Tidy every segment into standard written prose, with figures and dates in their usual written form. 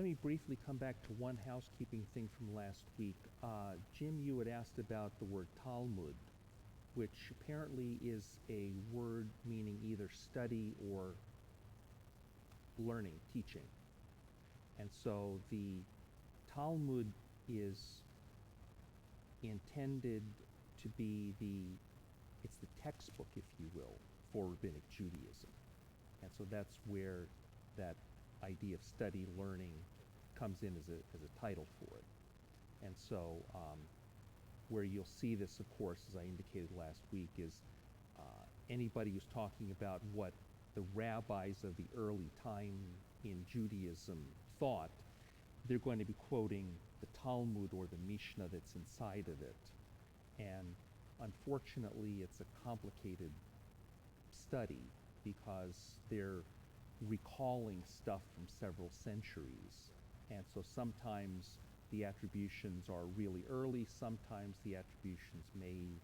Let me briefly come back to one housekeeping thing from last week. Jim, you had asked about the word Talmud, which apparently is a word meaning either study or learning, teaching. And so the Talmud is intended to be it's the textbook, if you will, for rabbinic Judaism. And so that's where that idea of study, learning comes in as a title for it. And so where you'll see this, of course, as I indicated last week, is anybody who's talking about what the rabbis of the early time in Judaism thought, they're going to be quoting the Talmud or the Mishnah that's inside of it. And unfortunately, it's a complicated study because they're recalling stuff from several centuries. And so sometimes the attributions are really early, sometimes the attributions may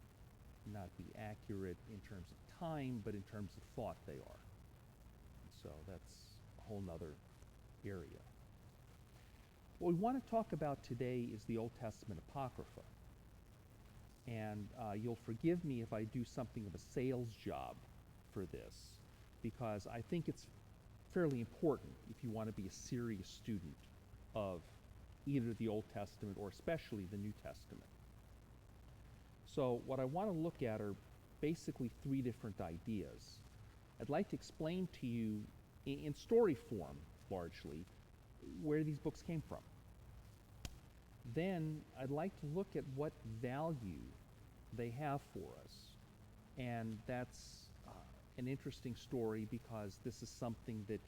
not be accurate in terms of time, but in terms of thought they are. And so that's a whole nother area. What we want to talk about today is the Old Testament Apocrypha. And you'll forgive me if I do something of a sales job for this, because I think it's fairly important if you want to be a serious student of either the Old Testament or especially the New Testament. So what I want to look at are basically three different ideas. I'd like to explain to you in story form, largely, where these books came from. Then I'd like to look at what value they have for us. And that's an interesting story because this is something that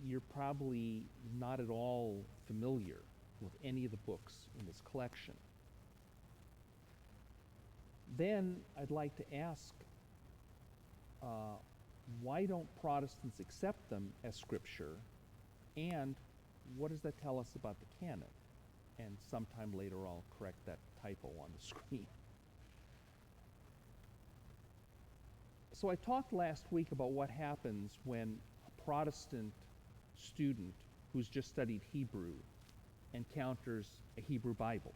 you're probably not at all familiar with any of the books in this collection. Then I'd like to ask, why don't Protestants accept them as scripture? And what does that tell us about the canon? And sometime later I'll correct that typo on the screen. So I talked last week about what happens when a Protestant student who's just studied Hebrew encounters a Hebrew Bible,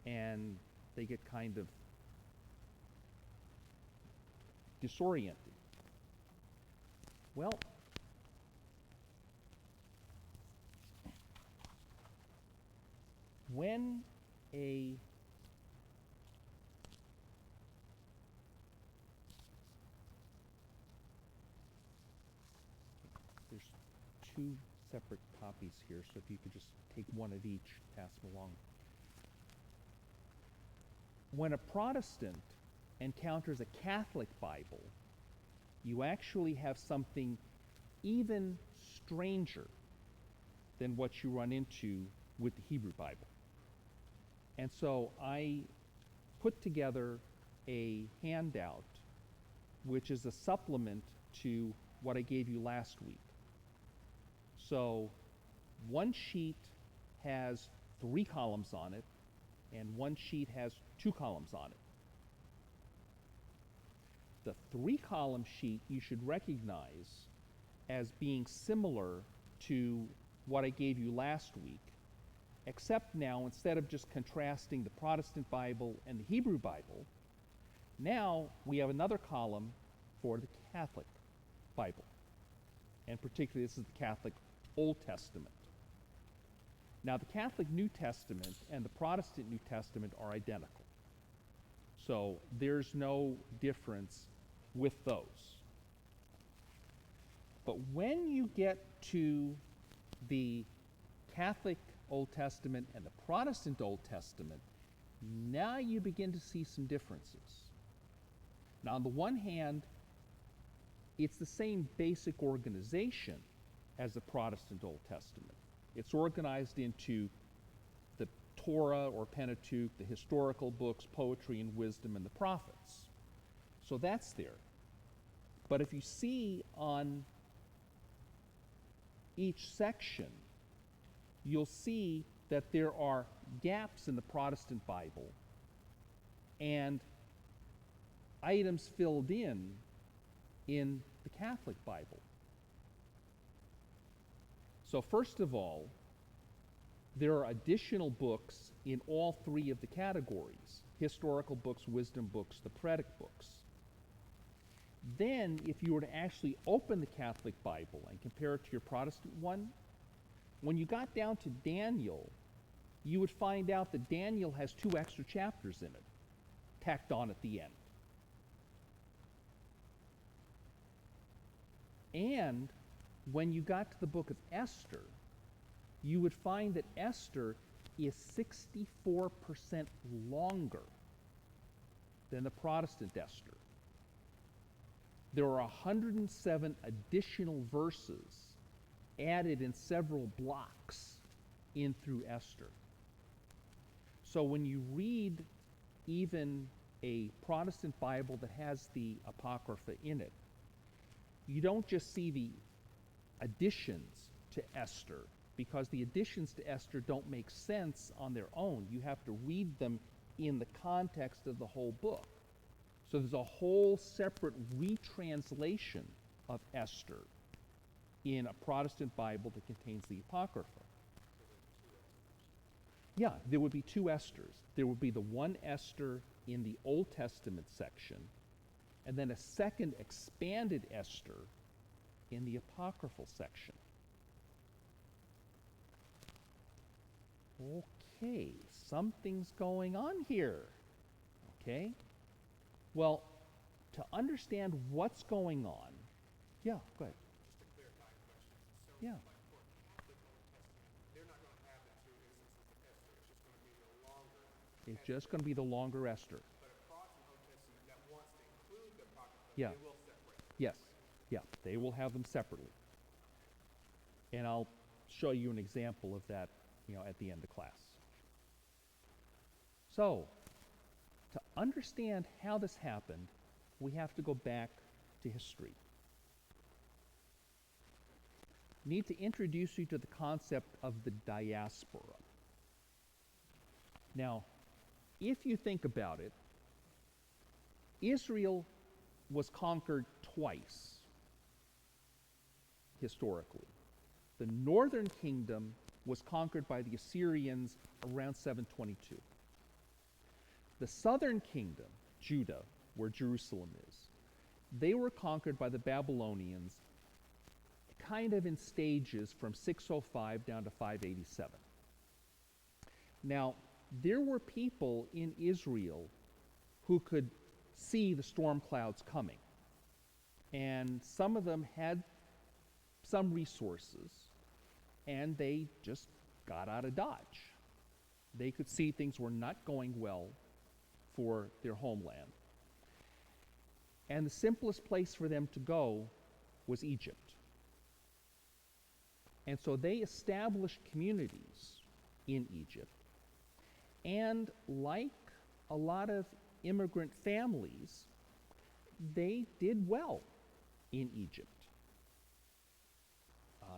and they get kind of disoriented. Well, when there's two separate copies here, so if you could just take one of each, pass them along. When a Protestant encounters a Catholic Bible, you actually have something even stranger than what you run into with the Hebrew Bible. And so I put together a handout which is a supplement to what I gave you last week. So one sheet has 3 columns on it, and one sheet has 2 columns on it. The 3-column sheet you should recognize as being similar to what I gave you last week, except now instead of just contrasting the Protestant Bible and the Hebrew Bible, now we have another column for the Catholic Bible. And particularly this is the Catholic Old Testament. Now the Catholic New Testament and the Protestant New Testament are identical. So there's no difference with those. But when you get to the Catholic Old Testament and the Protestant Old Testament, now you begin to see some differences. Now, on the one hand, it's the same basic organization as the Protestant Old Testament. It's organized into the Torah or Pentateuch, the historical books, poetry and wisdom, and the prophets. So that's there. But if you see on each section, you'll see that there are gaps in the Protestant Bible and items filled in the Catholic Bible. So first of all, there are additional books in all three of the categories: historical books, wisdom books, the prophetic books. Then, if you were to actually open the Catholic Bible and compare it to your Protestant one, when you got down to Daniel, you would find out that Daniel has 2 extra chapters in it, tacked on at the end. And when you got to the book of Esther, you would find that Esther is 64% longer than the Protestant Esther. There are 107 additional verses added in several blocks in through Esther. So when you read even a Protestant Bible that has the Apocrypha in it, you don't just see the additions to Esther, because the additions to Esther don't make sense on their own. You have to read them in the context of the whole book. So there's a whole separate retranslation of Esther in a Protestant Bible that contains the Apocrypha. Yeah, there would be 2 Esthers. There would be the one Esther in the Old Testament section, and then a second expanded Esther in the Apocryphal section. Okay, something's going on here. Okay? Well, to understand what's going on, yeah, go ahead. Just a clarifying question. So, Yeah. like for Catholic Old Testament, they're not going to have the 2 instances of Esther. It's just going to be the longer. It's just going to be the longer Esther. But a Protestant Old Testament that wants to include the Apocrypha, Yeah. they will separate them. Yes. Yeah, they will have them separately. And I'll show you an example of that, at the end of class. So, to understand how this happened, we have to go back to history. Need to introduce you to the concept of the diaspora. Now, if you think about it, Israel was conquered twice historically. The northern kingdom was conquered by the Assyrians around 722. The southern kingdom, Judah, where Jerusalem is, they were conquered by the Babylonians kind of in stages from 605 down to 587. Now, there were people in Israel who could see the storm clouds coming. And some of them had some resources, and they just got out of Dodge. They could see things were not going well for their homeland. And the simplest place for them to go was Egypt. And so they established communities in Egypt. And like a lot of immigrant families, they did well in Egypt.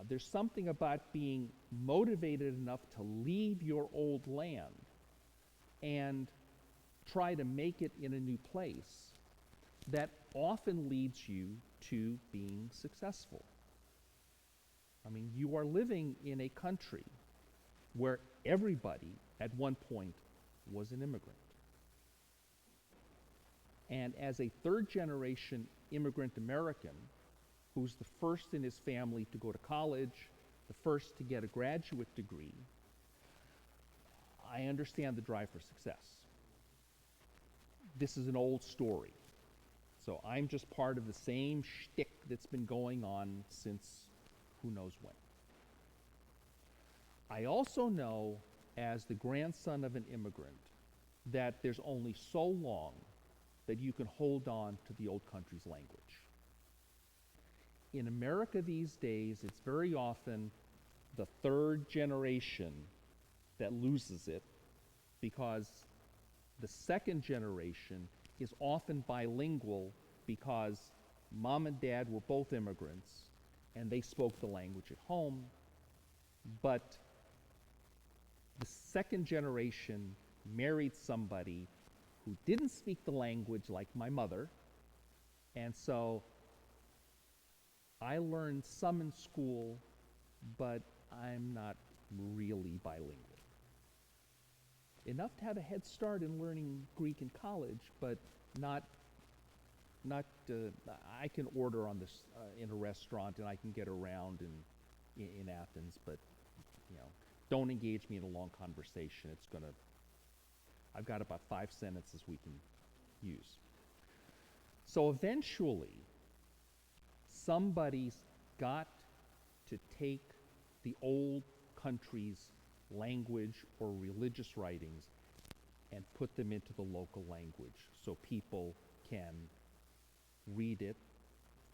There's something about being motivated enough to leave your old land and try to make it in a new place that often leads you to being successful. I mean, you are living in a country where everybody at one point was an immigrant. And as a 3rd-generation immigrant American, who's the first in his family to go to college, the first to get a graduate degree, I understand the drive for success. This is an old story. So I'm just part of the same shtick that's been going on since who knows when. I also know, as the grandson of an immigrant, that there's only so long that you can hold on to the old country's language. In America these days, it's very often the 3rd generation that loses it, because the 2nd generation is often bilingual because mom and dad were both immigrants and they spoke the language at home, but the 2nd generation married somebody who didn't speak the language like my mother, and so I learned some in school, but I'm not really bilingual. Enough to have a head start in learning Greek in college, but not I can order on this in a restaurant and I can get around in Athens, but don't engage me in a long conversation. I've got about 5 sentences we can use. So eventually, somebody's got to take the old country's language or religious writings and put them into the local language so people can read it,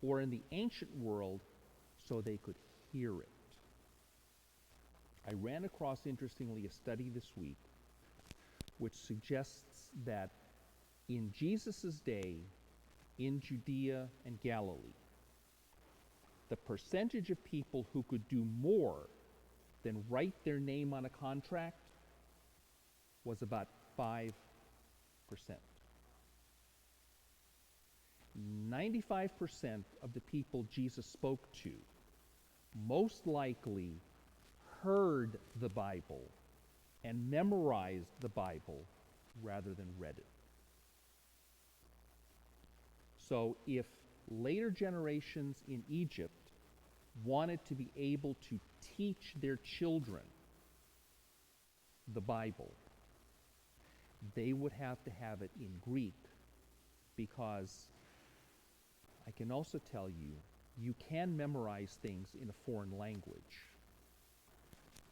or in the ancient world, so they could hear it. I ran across, interestingly, a study this week which suggests that in Jesus' day, in Judea and Galilee, the percentage of people who could do more than write their name on a contract was about 5%. 95% of the people Jesus spoke to most likely heard the Bible and memorized the Bible rather than read it. So if later generations in Egypt wanted to be able to teach their children the Bible, they would have to have it in Greek, because I can also tell you, you can memorize things in a foreign language,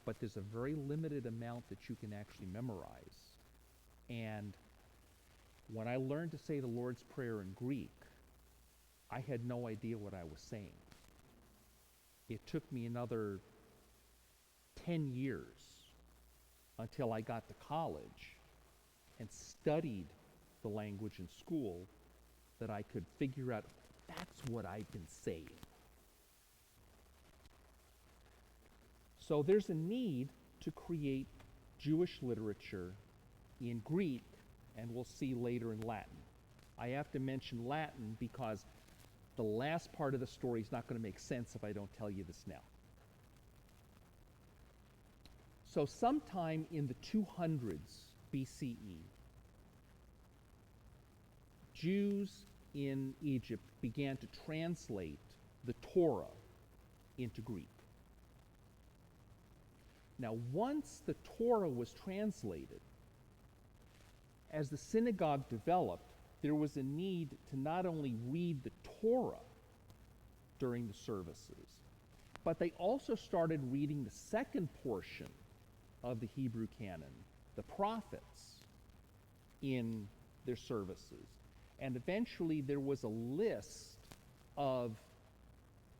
but there's a very limited amount that you can actually memorize. And when I learned to say the Lord's Prayer in Greek, I had no idea what I was saying. It took me another 10 years until I got to college and studied the language in school that I could figure out, that's what I've been saying. So there's a need to create Jewish literature in Greek, and we'll see later in Latin. I have to mention Latin because the last part of the story is not going to make sense if I don't tell you this now. So sometime in the 200s BCE, Jews in Egypt began to translate the Torah into Greek. Now, once the Torah was translated, as the synagogue developed, there was a need to not only read the Torah during the services, but they also started reading the second portion of the Hebrew canon, the prophets, in their services. And eventually there was a list of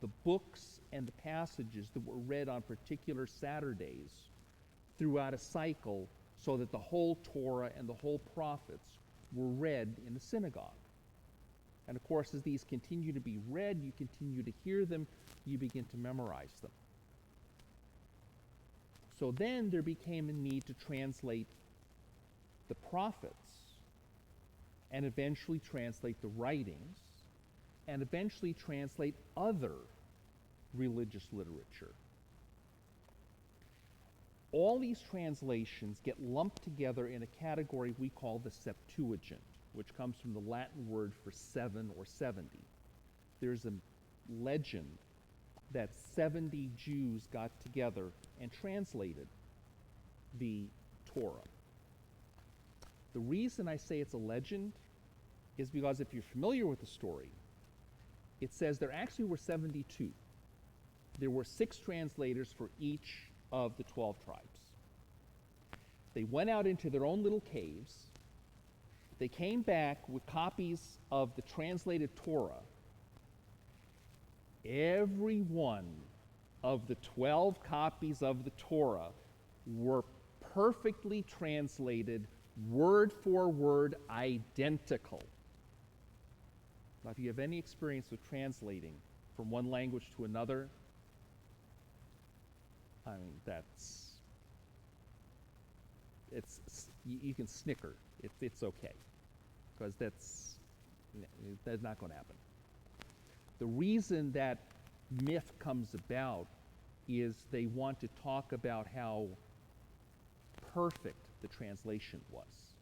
the books and the passages that were read on particular Saturdays throughout a cycle, so that the whole Torah and the whole prophets were read in the synagogue. And of course, as these continue to be read, you continue to hear them, you begin to memorize them. So then there became a need to translate the prophets, and eventually translate the writings, and eventually translate other religious literature. All these translations get lumped together in a category we call the Septuagint, which comes from the Latin word for 7 or 70. There's a legend that 70 Jews got together and translated the Torah. The reason I say it's a legend is because if you're familiar with the story, it says there actually were 72. There were 6 translators for each of the 12 tribes. They went out into their own little caves. They came back with copies of the translated Torah. Every one of the 12 copies of the Torah were perfectly translated, word for word, identical. Now, if you have any experience with translating from one language to another, I mean, you can snicker. It's okay, because that's not going to happen. The reason that myth comes about is they want to talk about how perfect the translation was.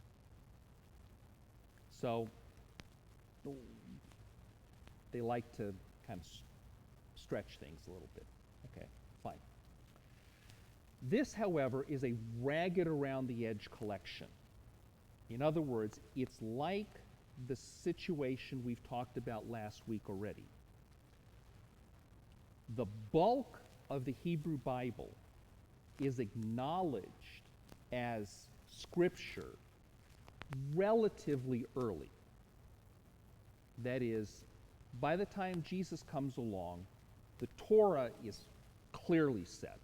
So they like to kind of stretch things a little bit. Okay, fine. This, however, is a ragged around the edge collection. In other words, it's like the situation we've talked about last week already. The bulk of the Hebrew Bible is acknowledged as scripture relatively early. That is, by the time Jesus comes along, the Torah is clearly set.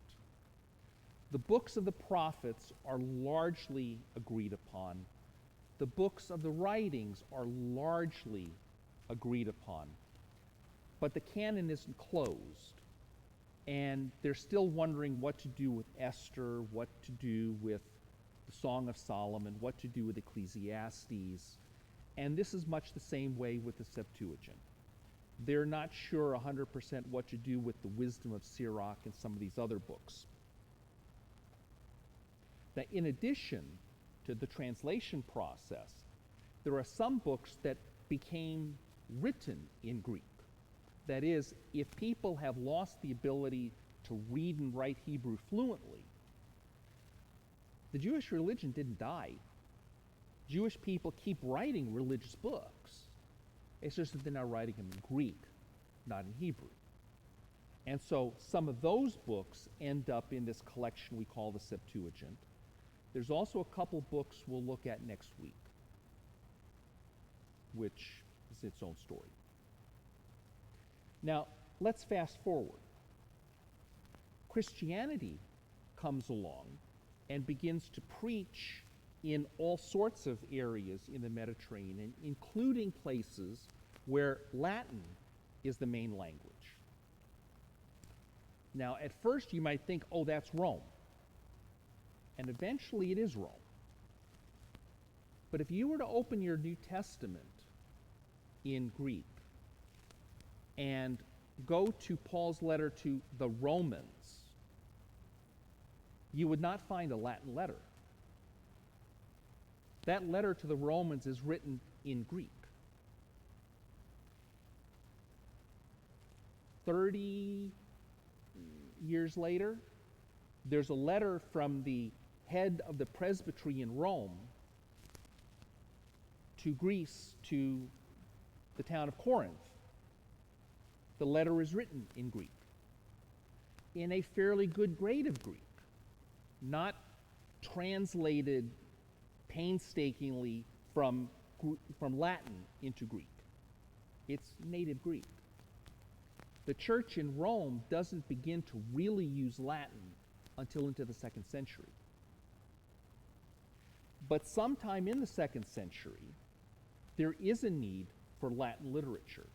The books of the prophets are largely agreed upon. The books of the writings are largely agreed upon. But the canon isn't closed. And they're still wondering what to do with Esther, what to do with the Song of Solomon, what to do with Ecclesiastes. And this is much the same way with the Septuagint. They're not sure 100% what to do with the wisdom of Sirach and some of these other books. Now, in addition to the translation process, there are some books that became written in Greek. That is, if people have lost the ability to read and write Hebrew fluently, the Jewish religion didn't die. Jewish people keep writing religious books. It's just that they're now writing them in Greek, not in Hebrew. And so some of those books end up in this collection we call the Septuagint. There's also a couple books we'll look at next week, which is its own story. Now, let's fast forward. Christianity comes along and begins to preach in all sorts of areas in the Mediterranean, including places where Latin is the main language. Now, at first you might think, oh, that's Rome. And eventually it is Rome. But if you were to open your New Testament in Greek and go to Paul's letter to the Romans, you would not find a Latin letter. That letter to the Romans is written in Greek. 30 years later, there's a letter from the head of the presbytery in Rome to Greece, to the town of Corinth. The letter is written in Greek, in a fairly good grade of Greek, not translated painstakingly from Latin into Greek. It's native Greek. The church in Rome doesn't begin to really use Latin until into the 2nd century. But sometime in the 2nd century, there is a need for Latin literature.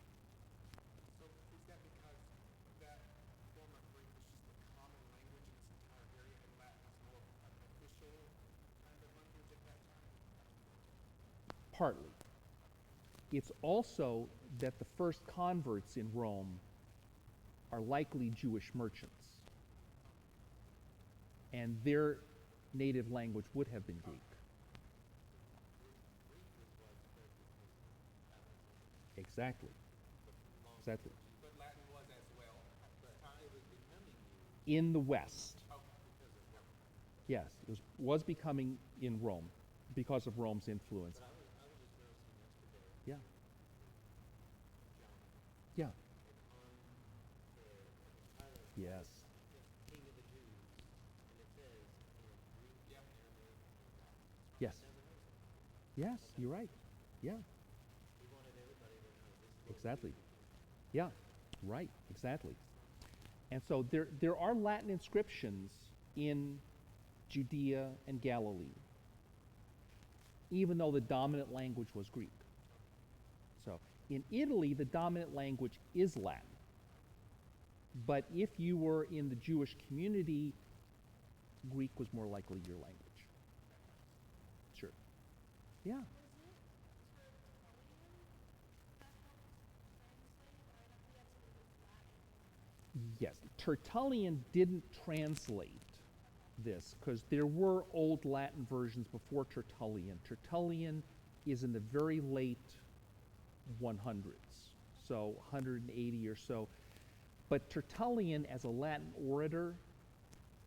So is that because that form of Greek was just the common language in this entire area, and Latin was more of an official kind of language at that time? Partly. It's also that the first converts in Rome are likely Jewish merchants, and their native language would have been Greek. Exactly. Exactly. But Latin was as well at the time. It was becoming used. In the West. Okay, because of Rome. Yes, it was becoming in Rome because of Rome's influence. But I was just noticing yesterday, Yeah. John, Yeah. and on the title, Yes. King of the Jews, and it says in Greek, Aramaic, and Latin. Yes. Never noticed it. Yes, you're right. Yeah. We wanted everybody to know this is what Exactly. we do. Yeah. Right. Exactly. And so there are Latin inscriptions in Judea and Galilee, even though the dominant language was Greek. So in Italy, the dominant language is Latin. But if you were in the Jewish community, Greek was more likely your language. Sure. Yeah. Yes, Tertullian didn't translate this because there were old Latin versions before Tertullian. Tertullian is in the very late 100s, so 180 or so. But Tertullian, as a Latin orator,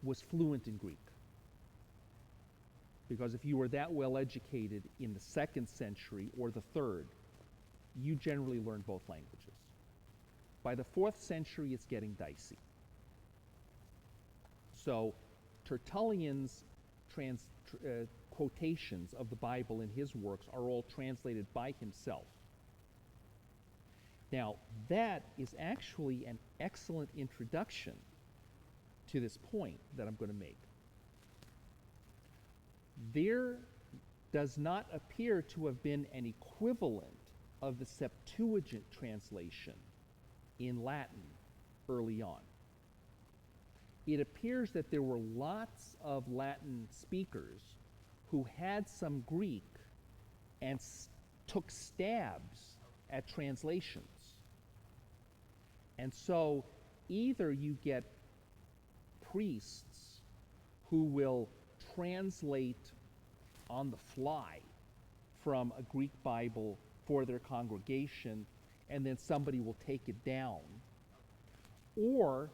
was fluent in Greek. Because if you were that well educated in the 2nd century or the 3rd, you generally learned both languages. By the 4th century, it's getting dicey. So Tertullian's quotations of the Bible in his works are all translated by himself. Now, that is actually an excellent introduction to this point that I'm going to make. There does not appear to have been an equivalent of the Septuagint translation in Latin early on. It appears that there were lots of Latin speakers who had some Greek and took stabs at translations. And so either you get priests who will translate on the fly from a Greek Bible for their congregation, and then somebody will take it down. Or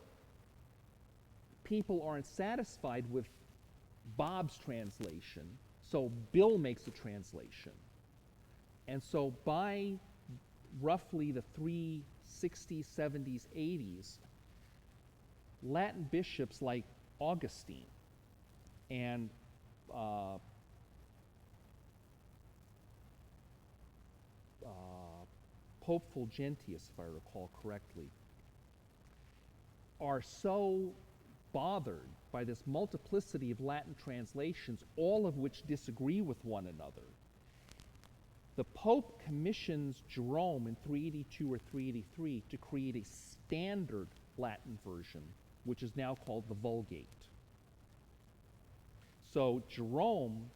people aren't satisfied with Bob's translation, so Bill makes a translation. And so by roughly the 360s, 70s, 80s, Latin bishops like Augustine and Pope Fulgentius, if I recall correctly, are so bothered by this multiplicity of Latin translations, all of which disagree with one another. The Pope commissions Jerome in 382 or 383 to create a standard Latin version, which is now called the Vulgate. So Jerome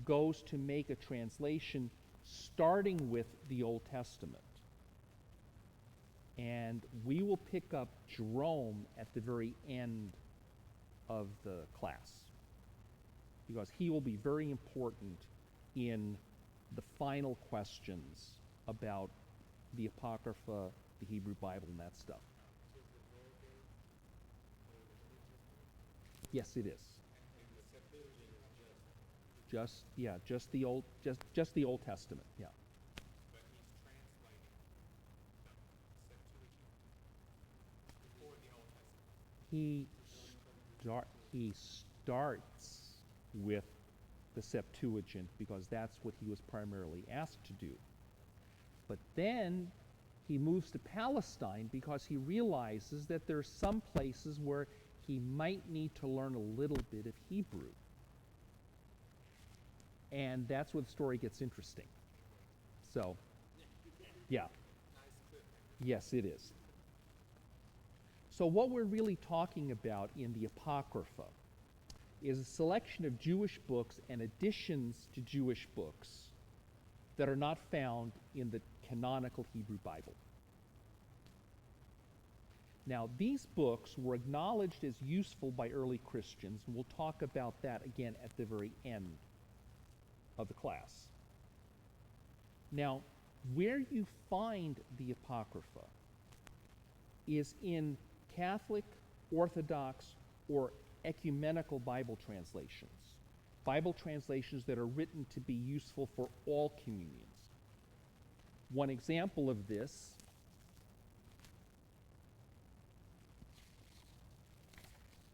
goes to make a translation starting with the Old Testament. And we will pick up Jerome at the very end of the class, because he will be very important in the final questions about the Apocrypha, the Hebrew Bible, and that stuff. Yes, it is. Just the Old Testament. Yeah. But he's translating the Septuagint before the Old Testament. He starts with the Septuagint because that's what he was primarily asked to do. But then he moves to Palestine because he realizes that there are some places where he might need to learn a little bit of Hebrew. And that's where the story gets interesting. So, yeah. Yes, it is. So what we're really talking about in the Apocrypha is a selection of Jewish books and additions to Jewish books that are not found in the canonical Hebrew Bible. Now, these books were acknowledged as useful by early Christians, and we'll talk about that again at the very end of the class. Now, where you find the Apocrypha is in Catholic, Orthodox, or ecumenical Bible translations that are written to be useful for all communions. One example of this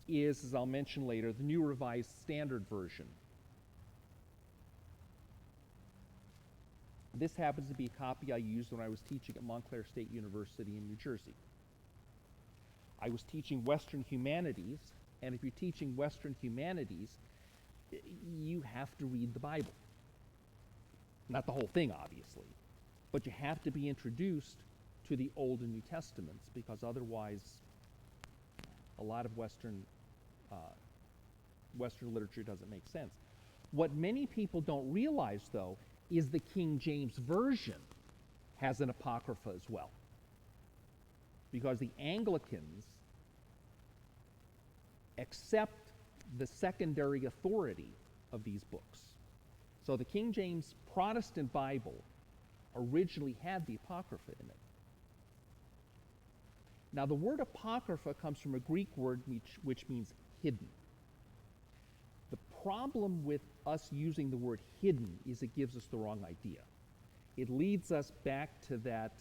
is, as I'll mention later, the New Revised Standard Version. This happens to be a copy I used when I was teaching at Montclair State University in New Jersey. I was teaching Western Humanities, and if you're teaching Western Humanities, you have to read the Bible. Not the whole thing, obviously, but you have to be introduced to the Old and New Testaments, because otherwise a lot of Western literature doesn't make sense. What many people don't realize, though, is the King James Version has an Apocrypha as well. Because the Anglicans accept the secondary authority of these books. So the King James Protestant Bible originally had the Apocrypha in it. Now, the word Apocrypha comes from a Greek word which means hidden. The problem with us using the word hidden is it gives us the wrong idea. It leads us back to that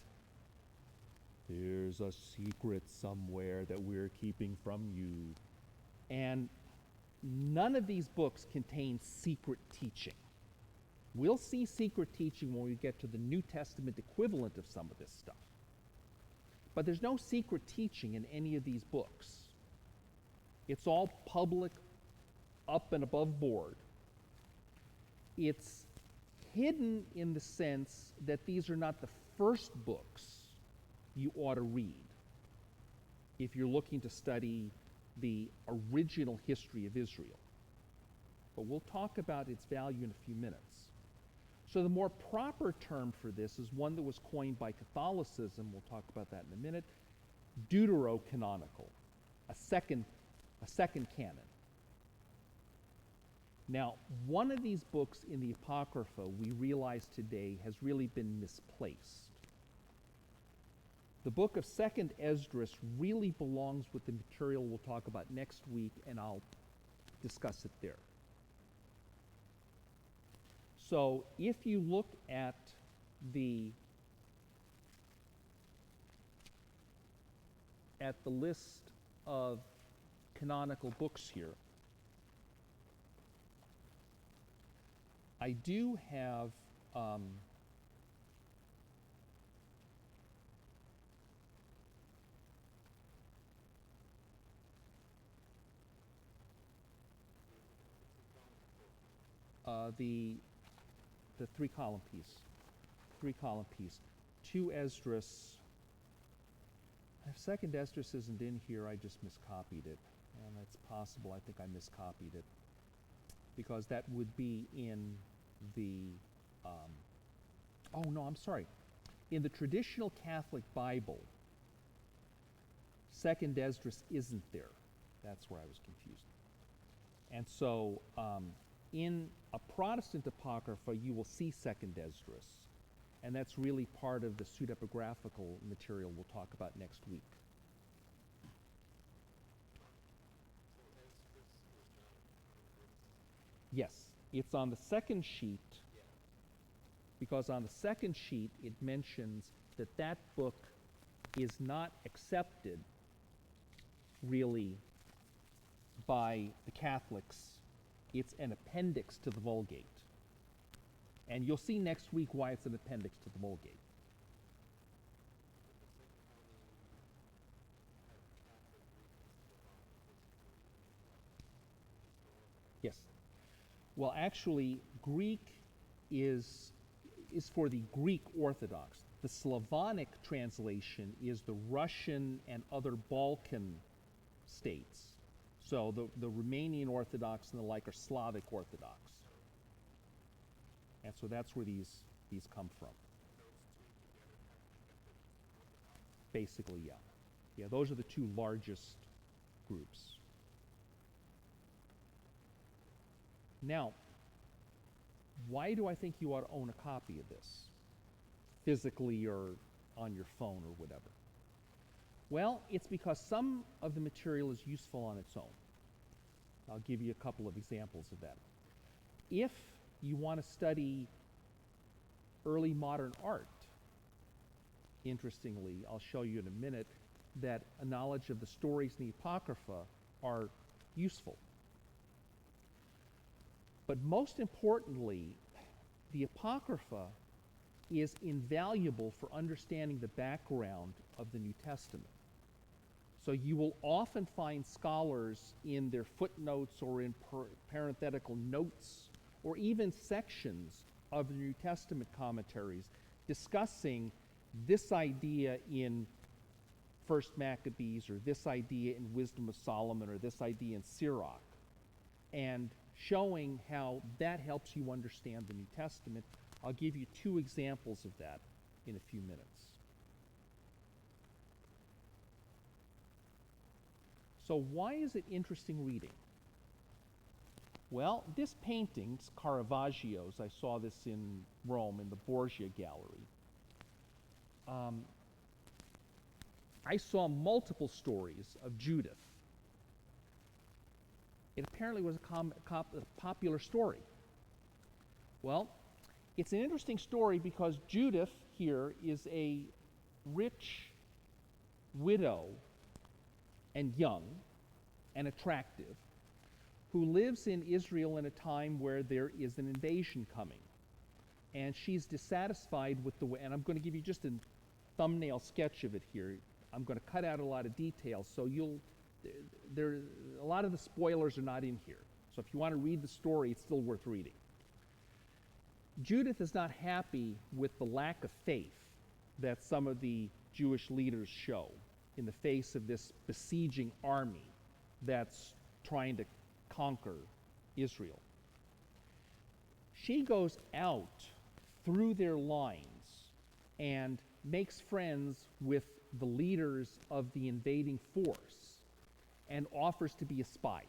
there's a secret somewhere that we're keeping from you. And none of these books contain secret teaching. We'll see secret teaching when we get to the New Testament equivalent of some of this stuff. But there's no secret teaching in any of these books. It's all public, up and above board. It's hidden in the sense that these are not the first books you ought to read if you're looking to study the original history of Israel. But we'll talk about its value in a few minutes. So the more proper term for this is one that was coined by Catholicism. We'll talk about that in a minute. Deuterocanonical, a second canon. Now, one of these books in the Apocrypha we realize today has really been misplaced. The book of 2nd Esdras really belongs with the material we'll talk about next week, and I'll discuss it there. So if you look at the list of canonical books here, I do have the three-column piece. 2 Esdras. If 2nd Esdras isn't in here, I just miscopied it. And it's possible I think I miscopied it, because that would be in the, oh no, I'm sorry. In the traditional Catholic Bible, 2nd Esdras isn't there. That's where I was confused. And so in a Protestant Apocrypha, you will see 2nd Esdras. And that's really part of the pseudepigraphical material we'll talk about next week. Yes, it's on the second sheet, because on the second sheet it mentions that that book is not accepted really by the Catholics. It's an appendix to the Vulgate. And you'll see next week why it's an appendix to the Vulgate. Yes. Well, actually, Greek is for the Greek Orthodox. The Slavonic translation is the Russian and other Balkan states. So the Romanian Orthodox and the like are Slavic Orthodox. And so that's where these come from. Basically, yeah. Yeah, those are the two largest groups. Now, why do I think you ought to own a copy of this, physically or on your phone or whatever? Well, it's because some of the material is useful on its own. I'll give you a couple of examples of that. If you want to study early modern art, interestingly, I'll show you in a minute that a knowledge of the stories in the Apocrypha are useful. But most importantly, the Apocrypha is invaluable for understanding the background of the New Testament. So you will often find scholars in their footnotes or in parenthetical notes or even sections of the New Testament commentaries discussing this idea in First Maccabees, or this idea in Wisdom of Solomon, or this idea in Sirach, and showing how that helps you understand the New Testament. I'll give you 2 examples of that in a few minutes. So why is it interesting reading? Well, this painting, Caravaggio's, I saw this in Rome in the Borgia Gallery. I saw multiple stories of Judith. It apparently was a popular story. Well, it's an interesting story because Judith here is a rich widow and young and attractive who lives in Israel in a time where there is an invasion coming. And she's dissatisfied with the way, and I'm going to give you just a thumbnail sketch of it here. I'm going to cut out a lot of details, so a lot of the spoilers are not in here. So if you want to read the story, it's still worth reading. Judith is not happy with the lack of faith that some of the Jewish leaders show in the face of this besieging army that's trying to conquer Israel. She goes out through their lines and makes friends with the leaders of the invading force and offers to be a spy.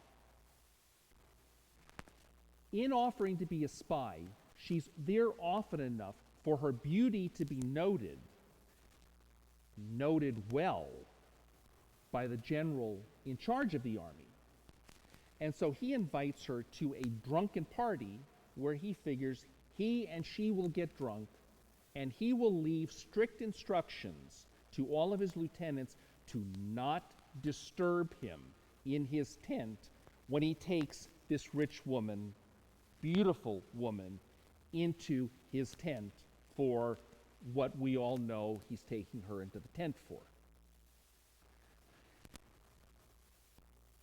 In offering to be a spy, she's there often enough for her beauty to be noted well by the general in charge of the army. And so he invites her to a drunken party where he figures he and she will get drunk, and he will leave strict instructions to all of his lieutenants to not disturb him in his tent when he takes this rich woman, beautiful woman, into his tent for what we all know he's taking her into the tent for.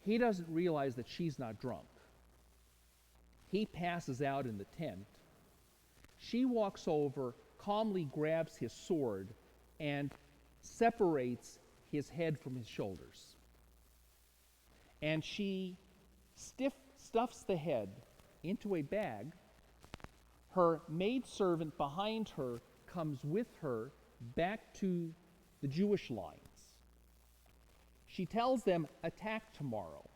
He doesn't realize that she's not drunk. He passes out in the tent. She walks over, calmly grabs his sword, and separates his head from his shoulders. And she stuffs the head into a bag. Her maidservant behind her comes with her back to the Jewish lines. She tells them, attack tomorrow.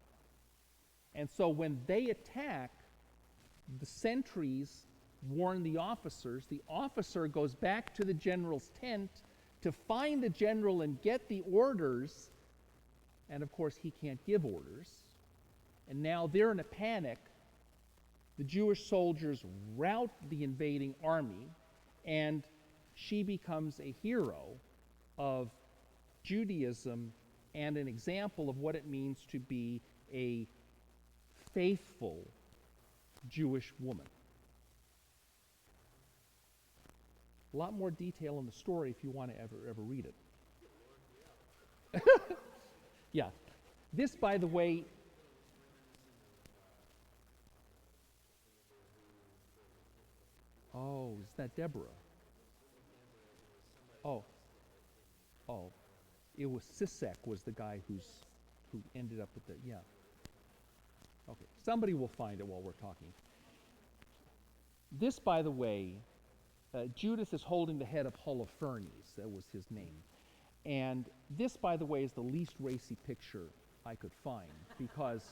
And so when they attack, the sentries warn the officers. The officer goes back to the general's tent to find the general and get the orders. And of course, he can't give orders. And now they're in a panic. The Jewish soldiers rout the invading army, and she becomes a hero of Judaism and an example of what it means to be a faithful Jewish woman. A lot more detail in the story if you want to ever read it. Yeah. This, by the way, oh, is that Deborah? Oh. It was Sisek was the guy who ended up with the, yeah. Okay, somebody will find it while we're talking. This, by the way, Judith is holding the head of Holofernes. That was his name. And this, by the way, is the least racy picture I could find because,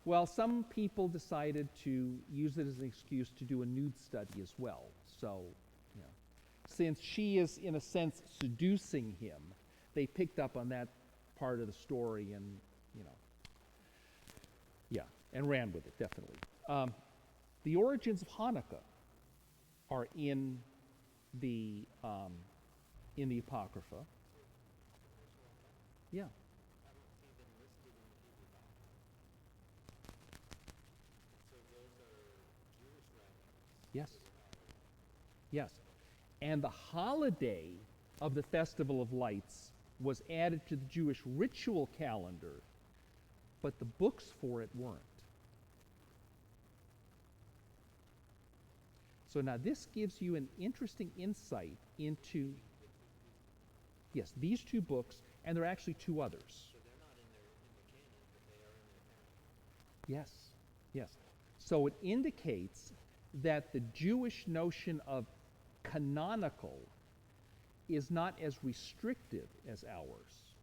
well, some people decided to use it as an excuse to do a nude study as well. So, you know, since she is, in a sense, seducing him, they picked up on that part of the story and, you know, yeah, and ran with it, definitely. The origins of Hanukkah are in the Apocrypha. Yeah. I don't see them listed in the Hebrew Bible. So those are Jewish rabbis. Yes. Yes. And the holiday of the Festival of Lights was added to the Jewish ritual calendar, but the books for it weren't. So now this gives you an interesting insight into, yes, these two books, and there are actually two others. So they're not in the canon, but they are in their canon. Yes, yes. So it indicates that the Jewish notion of canonical is not as restrictive as ours.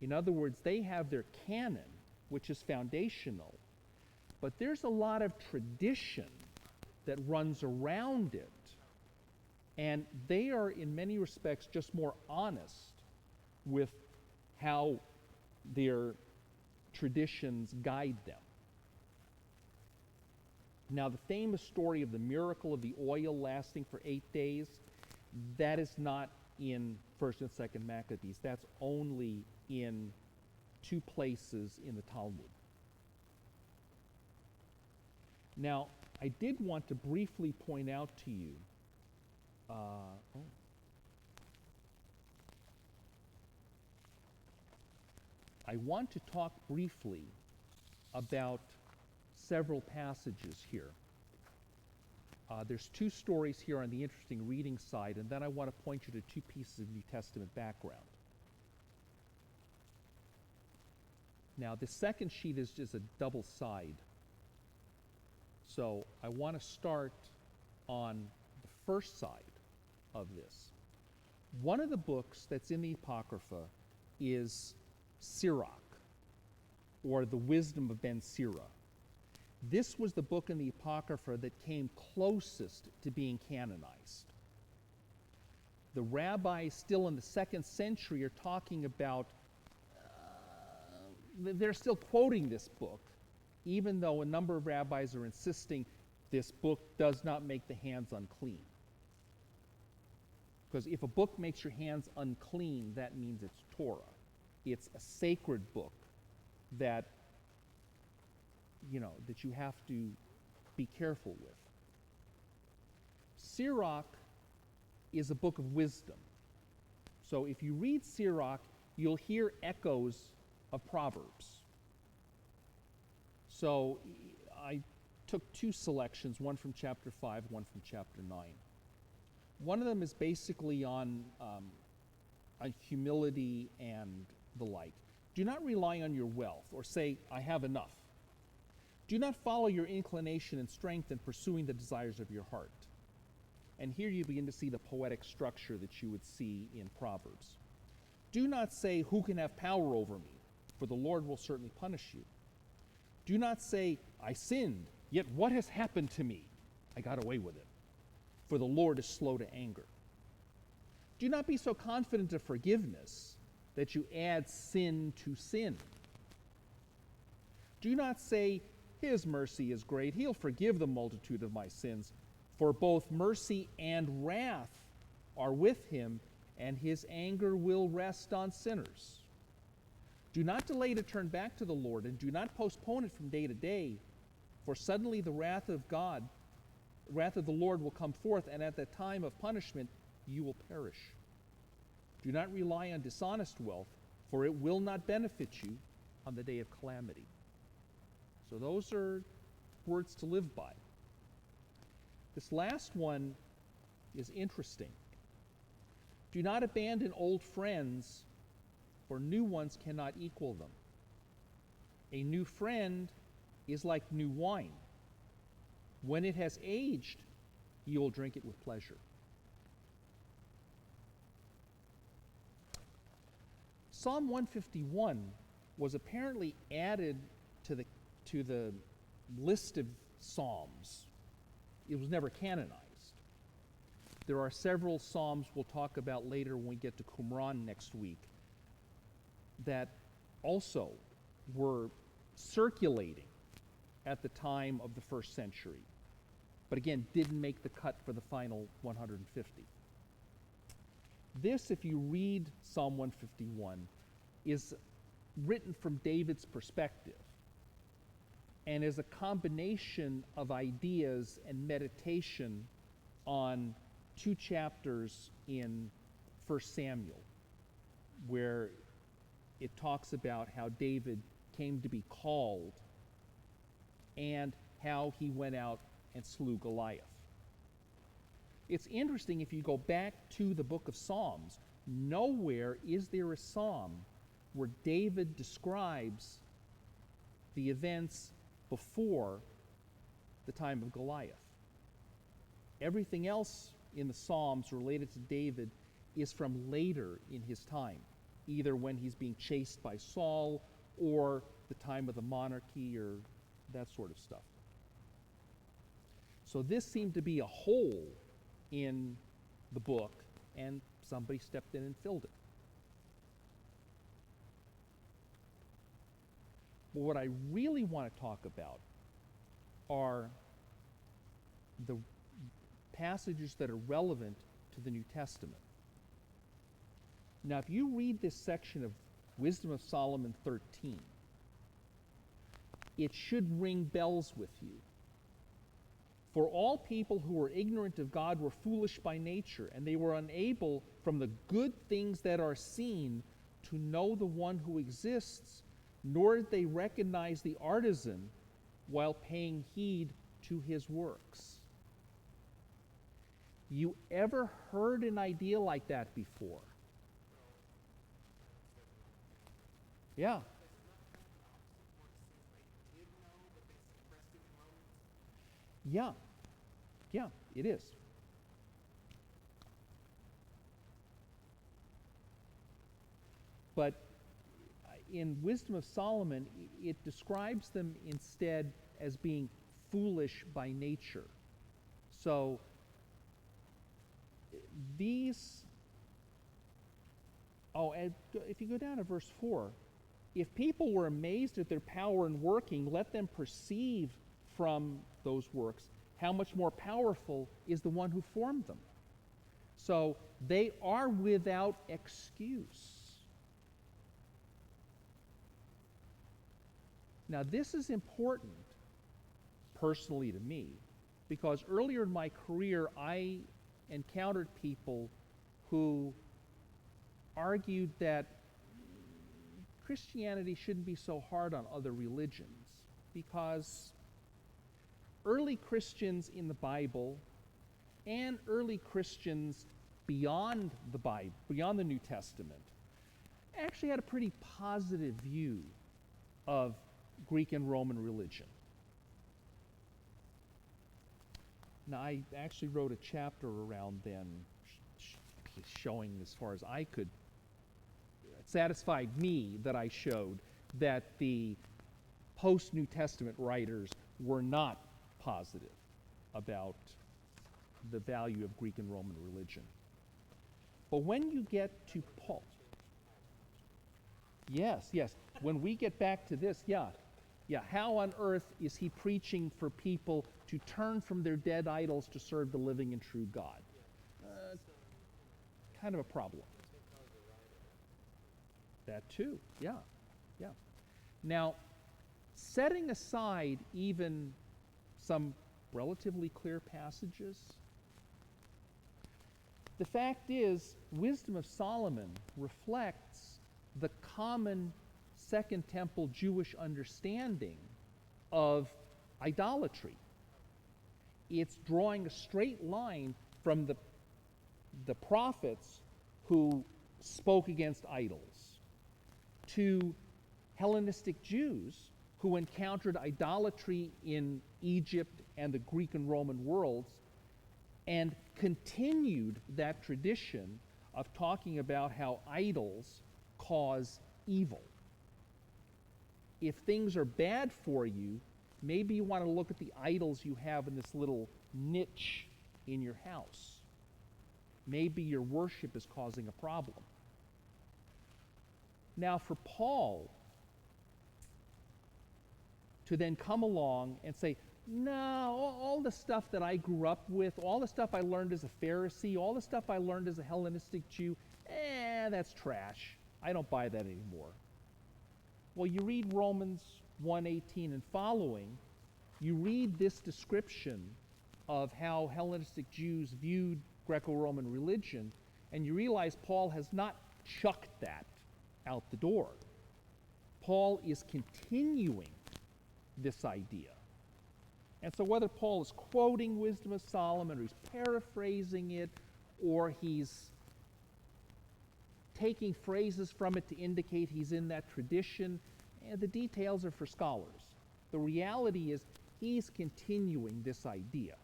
In other words, they have their canon, which is foundational, but there's a lot of tradition that runs around it, and they are, in many respects, just more honest with how their traditions guide them. Now, the famous story of the miracle of the oil lasting for 8 days, that is not in 1st and 2nd Maccabees. That's only in 2 places in the Talmud. Now, I did want to briefly point out to you, I want to talk briefly about several passages here. There's 2 stories here on the interesting reading side, and then I want to point you to 2 pieces of New Testament background. Now, the second sheet is just a double side. So I want to start on the first side of this. One of the books that's in the Apocrypha is Sirach, or the Wisdom of Ben Sira. This was the book in the Apocrypha that came closest to being canonized. The rabbis still in the 2nd century are talking about, they're still quoting this book, even though a number of rabbis are insisting this book does not make the hands unclean. Because if a book makes your hands unclean, that means it's Torah. It's a sacred book that that you have to be careful with. Sirach is a book of wisdom. So if you read Sirach, you'll hear echoes of Proverbs. So I took 2 selections, one from chapter 5, one from chapter 9. One of them is basically on humility and the like. Do not rely on your wealth or say, I have enough. Do not follow your inclination and strength in pursuing the desires of your heart. And here you begin to see the poetic structure that you would see in Proverbs. Do not say, who can have power over me? For the Lord will certainly punish you. Do not say, I sinned, yet what has happened to me? I got away with it. For the Lord is slow to anger. Do not be so confident of forgiveness that you add sin to sin. Do not say, his mercy is great, he'll forgive the multitude of my sins, for both mercy and wrath are with him, and his anger will rest on sinners. Do not delay to turn back to the Lord, and do not postpone it from day to day, for suddenly the wrath of the Lord will come forth, and at the time of punishment you will perish. Do not rely on dishonest wealth, for it will not benefit you on the day of calamity. So those are words to live by. This last one is interesting. Do not abandon old friends, for new ones cannot equal them. A new friend is like new wine. When it has aged, you will drink it with pleasure. Psalm 151 was apparently added to the list of psalms. It was never canonized. There are several psalms we'll talk about later when we get to Qumran next week that also were circulating at the time of the 1st century, but again didn't make the cut for the final 150. This, if you read Psalm 151, is written from David's perspective and is a combination of ideas and meditation on 2 chapters in 1 Samuel, where it talks about how David came to be called and how he went out and slew Goliath. It's interesting, if you go back to the book of Psalms, nowhere is there a psalm where David describes the events before the time of Goliath. Everything else in the Psalms related to David is from later in his time. either when he's being chased by Saul or the time of the monarchy or that sort of stuff. So this seemed to be a hole in the book, and somebody stepped in and filled it. But what I really want to talk about are the passages that are relevant to the New Testament. Now, if you read this section of Wisdom of Solomon 13, it should ring bells with you. For all people who were ignorant of God were foolish by nature, and they were unable from the good things that are seen to know the one who exists, nor did they recognize the artisan while paying heed to his works. You ever heard an idea like that before? Yeah. Yeah. Yeah, it is. But in Wisdom of Solomon, it describes them instead as being foolish by nature. So these, and if you go down to verse 4, if people were amazed at their power in working, let them perceive from those works how much more powerful is the one who formed them. So they are without excuse. Now, this is important personally to me, because earlier in my career, I encountered people who argued that Christianity shouldn't be so hard on other religions, because early Christians in the Bible and early Christians beyond the Bible, beyond the New Testament, actually had a pretty positive view of Greek and Roman religion. Now, I actually wrote a chapter around then showing, as far as I could, it satisfied me that I showed that the post-New Testament writers were not positive about the value of Greek and Roman religion. But when you get to Paul, yes, when we get back to this, how on earth is he preaching for people to turn from their dead idols to serve the living and true God? Kind of a problem. That too, yeah. Now, setting aside even some relatively clear passages, the fact is, Wisdom of Solomon reflects the common Second Temple Jewish understanding of idolatry. It's drawing a straight line from the prophets who spoke against idols to Hellenistic Jews who encountered idolatry in Egypt and the Greek and Roman worlds and continued that tradition of talking about how idols cause evil. If things are bad for you, maybe you want to look at the idols you have in this little niche in your house. Maybe your worship is causing a problem. Now, for Paul to then come along and say, no, all the stuff that I grew up with, all the stuff I learned as a Pharisee, all the stuff I learned as a Hellenistic Jew, that's trash. I don't buy that anymore. Well, you read Romans 1:18 and following, you read this description of how Hellenistic Jews viewed Greco-Roman religion, and you realize Paul has not chucked that out the door. Paul is continuing this idea. And so whether Paul is quoting Wisdom of Solomon, or he's paraphrasing it, or he's taking phrases from it to indicate he's in that tradition, the details are for scholars. The reality is he's continuing this idea.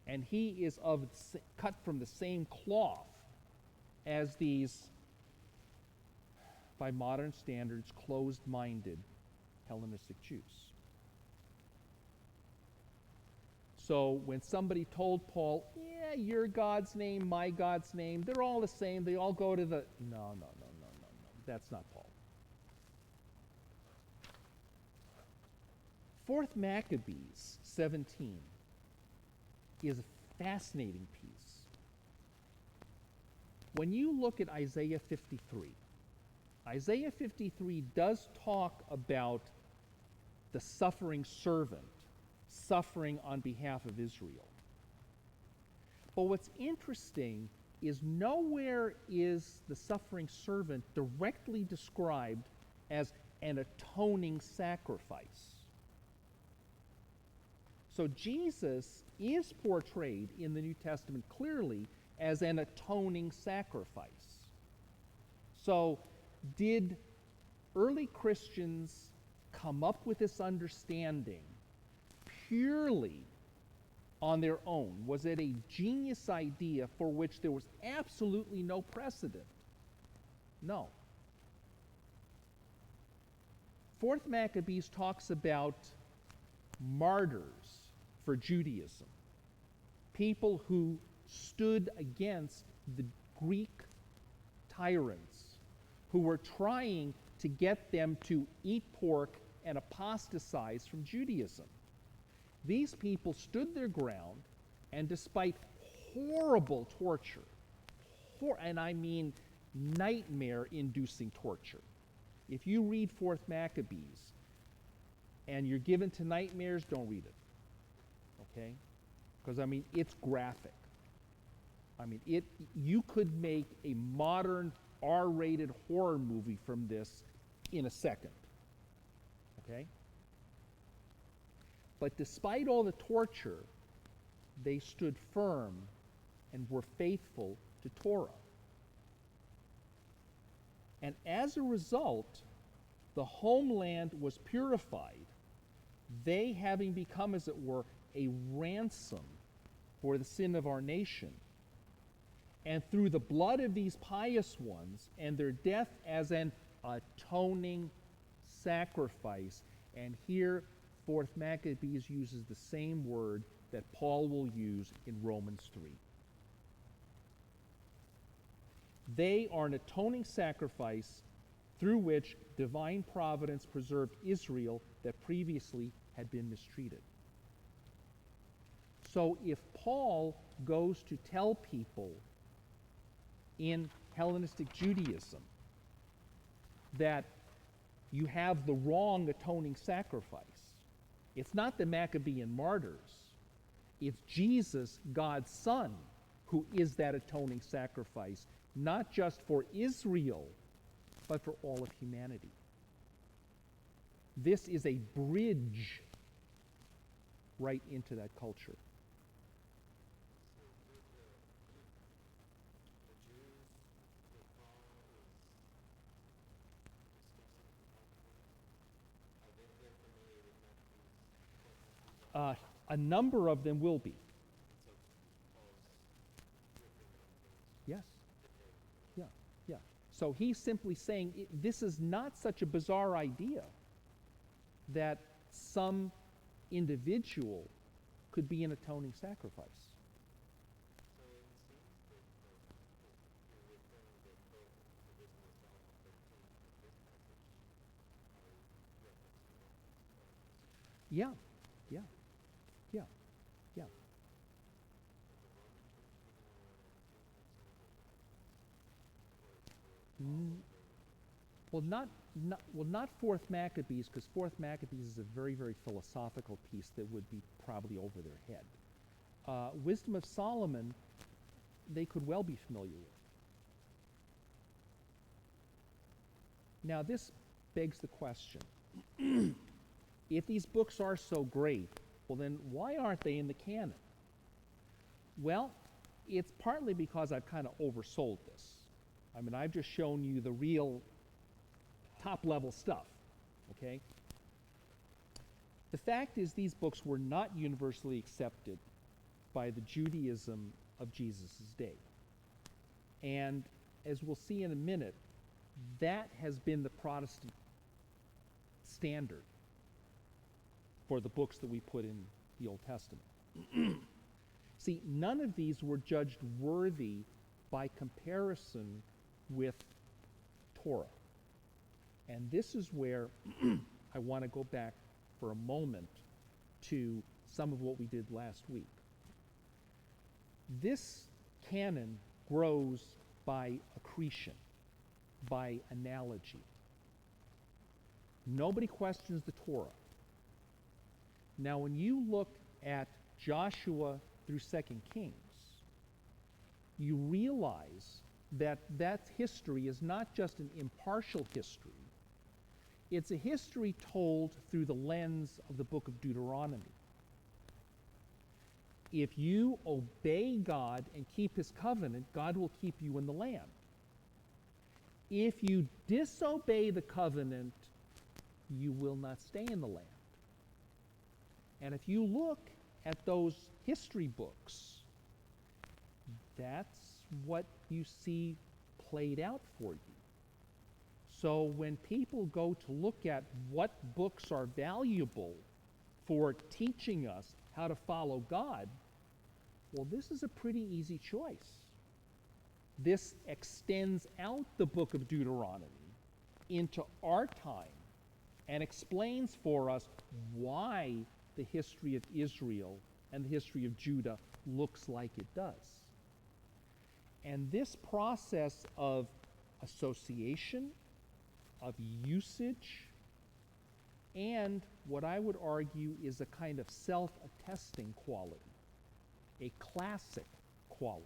And he is cut from the same cloth as these by modern standards, closed-minded Hellenistic Jews. So when somebody told Paul, yeah, your God's name, my God's name, they're all the same, they all go to the... No. That's not Paul. 4th Maccabees 17 is a fascinating piece. When you look at Isaiah 53, Isaiah 53 does talk about the suffering servant suffering on behalf of Israel. But what's interesting is nowhere is the suffering servant directly described as an atoning sacrifice. So Jesus is portrayed in the New Testament clearly as an atoning sacrifice. So did early Christians come up with this understanding purely on their own? Was it a genius idea for which there was absolutely no precedent? No. 4th Maccabees talks about martyrs for Judaism, people who stood against the Greek tyrants who were trying to get them to eat pork and apostatize from Judaism. These people stood their ground, and despite horrible torture, and I mean nightmare-inducing torture. If you read 4th Maccabees and you're given to nightmares, don't read it. Okay? Because, I mean, it's graphic. I mean, you could make a modern R-rated horror movie from this in a second. Okay? But despite all the torture, they stood firm and were faithful to Torah. And as a result, the homeland was purified, they having become, as it were, a ransom for the sin of our nation. And through the blood of these pious ones and their death as an atoning sacrifice, and here 4th Maccabees uses the same word that Paul will use in Romans 3. They are an atoning sacrifice through which divine providence preserved Israel that previously had been mistreated. So if Paul goes to tell people in Hellenistic Judaism that you have the wrong atoning sacrifice, it's not the Maccabean martyrs, it's Jesus, God's Son, who is that atoning sacrifice, not just for Israel, but for all of humanity. This is a bridge right into that culture. A number of them will be. Yes. Yeah. So he's simply saying this is not such a bizarre idea that some individual could be an atoning sacrifice. Yeah. Well, not 4th Maccabees, because 4th Maccabees is a very, very philosophical piece that would be probably over their head. Wisdom of Solomon, they could well be familiar with. Now, this begs the question. If these books are so great, well then why aren't they in the canon? Well, it's partly because I've kind of oversold this. I mean, I've just shown you the real top-level stuff, okay? The fact is these books were not universally accepted by the Judaism of Jesus' day. And as we'll see in a minute, that has been the Protestant standard for the books that we put in the Old Testament. See, none of these were judged worthy by comparison with Torah. And this is where I want to go back for a moment to some of what we did last week. This canon grows by accretion, by analogy. Nobody questions the Torah. Now, when you look at Joshua through 2 Kings, you realize that that history is not just an impartial history. It's a history told through the lens of the book of Deuteronomy. If you obey God and keep his covenant, God will keep you in the land. If you disobey the covenant, you will not stay in the land. And if you look at those history books, that's what you see played out for you. So when people go to look at what books are valuable for teaching us how to follow God, well, this is a pretty easy choice. This extends out the book of Deuteronomy into our time and explains for us why the history of Israel and the history of Judah looks like it does. And this process of association, of usage, and what I would argue is a kind of self-attesting quality, a classic quality,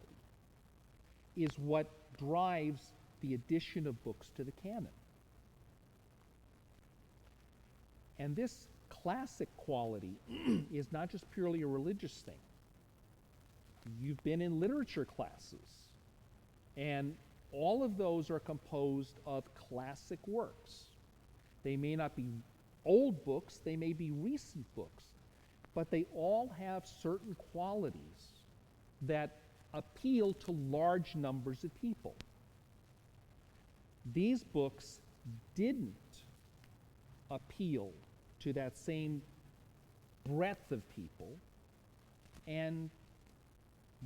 is what drives the addition of books to the canon. And this classic quality is not just purely a religious thing. You've been in literature classes, and all of those are composed of classic works. They may not be old books, they may be recent books, but they all have certain qualities that appeal to large numbers of people. These books didn't appeal to that same breadth of people, and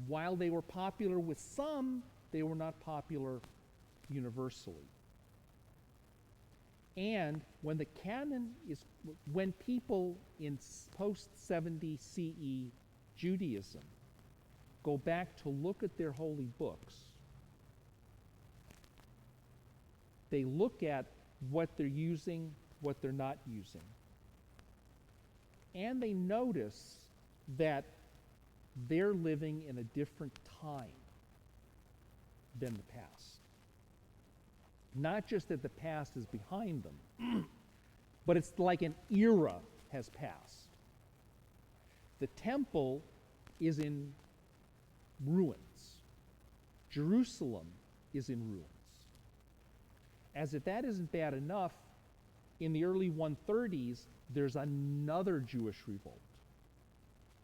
while they were popular with some, they were not popular universally. And when the canon is, when people in post-70 CE Judaism go back to look at their holy books, they look at what they're using, what they're not using, and they notice that they're living in a different time than the past. Not just that the past is behind them, but it's like an era has passed. The temple is in ruins. Jerusalem is in ruins. As if that isn't bad enough, in the early 130s, there's another Jewish revolt.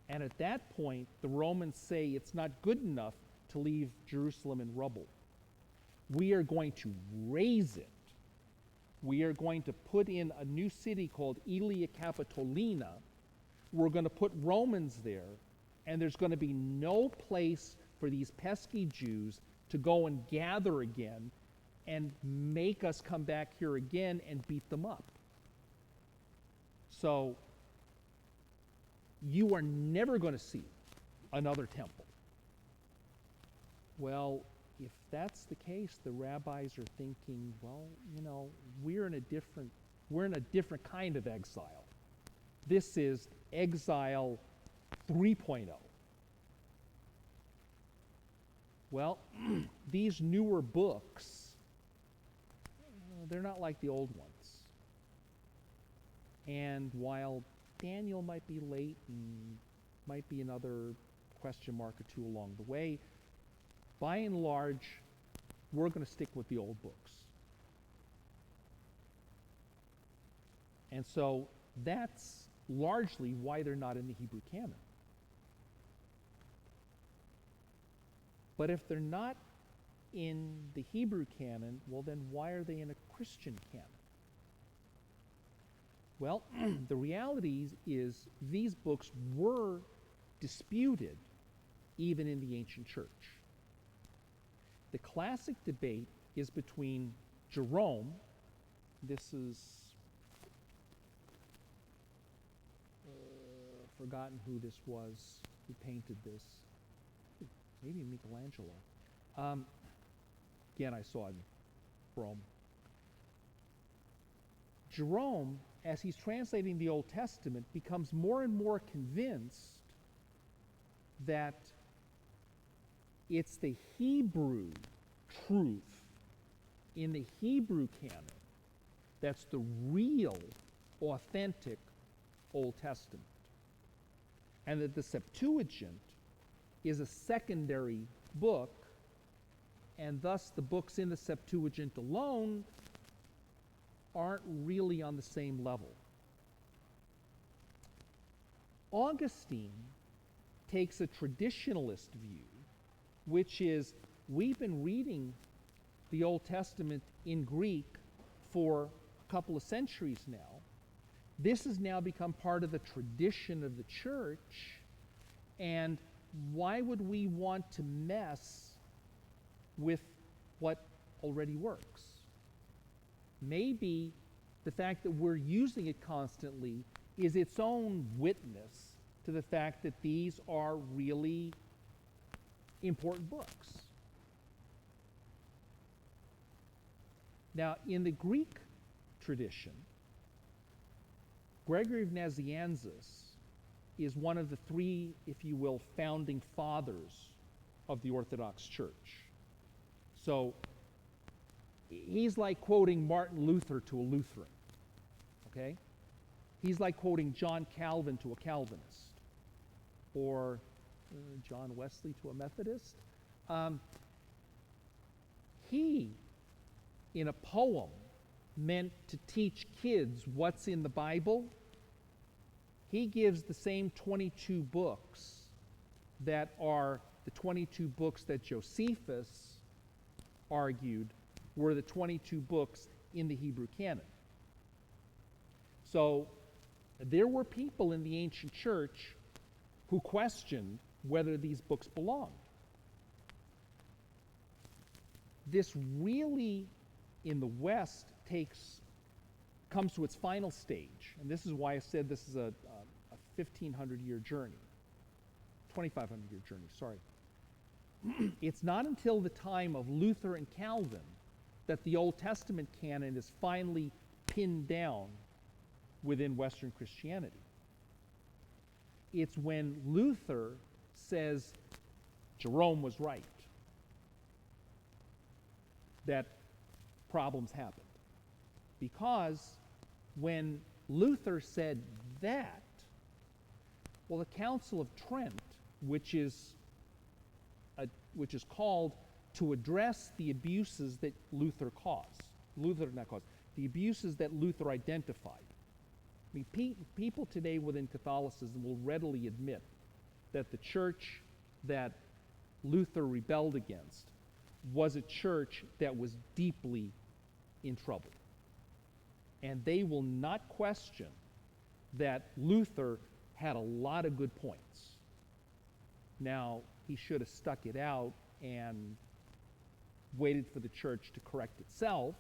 And at that point, the Romans say it's not good enough to leave Jerusalem in rubble. We are going to raise it. We are going to put in a new city called Aelia Capitolina. We're going to put Romans there, and there's going to be no place for these pesky Jews to go and gather again and make us come back here again and beat them up. So you are never going to see another temple. Well, if that's the case, the rabbis are thinking, well, we're in a different kind of exile. This is exile 3.0. Well, these newer books, they're not like the old ones. And while Daniel might be late and might be another question mark or two along the way, by and large, we're going to stick with the old books. And so that's largely why they're not in the Hebrew canon. But if they're not in the Hebrew canon, well then why are they in a Christian canon? Well, the reality is these books were disputed even in the ancient church. The classic debate is between Jerome, this is forgotten who this was who painted this, maybe Michelangelo. Again, I saw it in Rome. Jerome, as he's translating the Old Testament, becomes more and more convinced that it's the Hebrew truth in the Hebrew canon that's the real, authentic Old Testament. And that the Septuagint is a secondary book, and thus the books in the Septuagint alone aren't really on the same level. Augustine takes a traditionalist view, which is we've been reading the Old Testament in Greek for a couple of centuries now. This has now become part of the tradition of the church, and why would we want to mess with what already works? Maybe the fact that we're using it constantly is its own witness to the fact that these are really important books. Now, in the Greek tradition, Gregory of Nazianzus is one of the three, if you will, founding fathers of the Orthodox Church. So he's like quoting Martin Luther to a Lutheran, okay? He's like quoting John Calvin to a Calvinist, or John Wesley to a Methodist. He, in a poem meant to teach kids what's in the Bible, he gives the same 22 books that are the 22 books that Josephus argued were the 22 books in the Hebrew canon. So there were people in the ancient church who questioned whether these books belonged. This really, in the West, comes to its final stage, and this is why I said this is a 1,500-year journey, 2,500-year journey, sorry. It's not until the time of Luther and Calvin that the Old Testament canon is finally pinned down within Western Christianity. It's when Luther says Jerome was right that problems happened. Because when Luther said that, well, the Council of Trent, which is called to address the abuses that the abuses that Luther identified. I mean, people today within Catholicism will readily admit that the church that Luther rebelled against was a church that was deeply in trouble. And they will not question that Luther had a lot of good points. Now, he should have stuck it out and waited for the church to correct itself,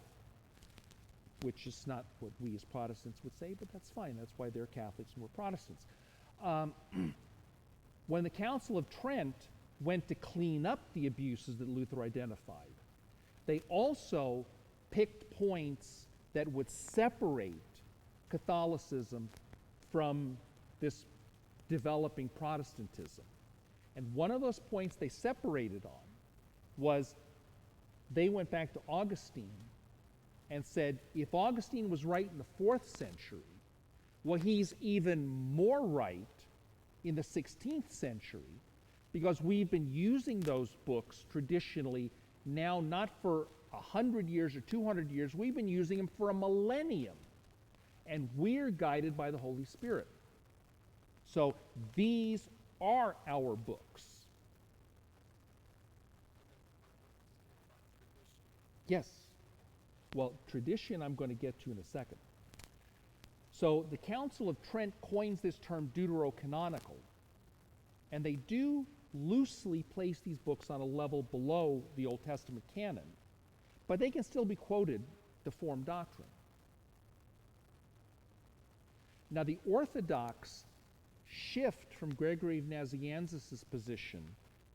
which is not what we as Protestants would say, but that's fine. That's why they're Catholics and we're Protestants. When the Council of Trent went to clean up the abuses that Luther identified, they also picked points that would separate Catholicism from this developing Protestantism. And one of those points they separated on was they went back to Augustine and said, if Augustine was right in the 4th century, well, he's even more right in the 16th century, because we've been using those books traditionally now not for 100 years or 200 years, we've been using them for a millennium. And we're guided by the Holy Spirit. So these are our books. Yes. Well, tradition I'm going to get to in a second. So the Council of Trent coins this term deuterocanonical, and they do loosely place these books on a level below the Old Testament canon, but they can still be quoted to form doctrine. Now, the Orthodox shift from Gregory of Nazianzus' position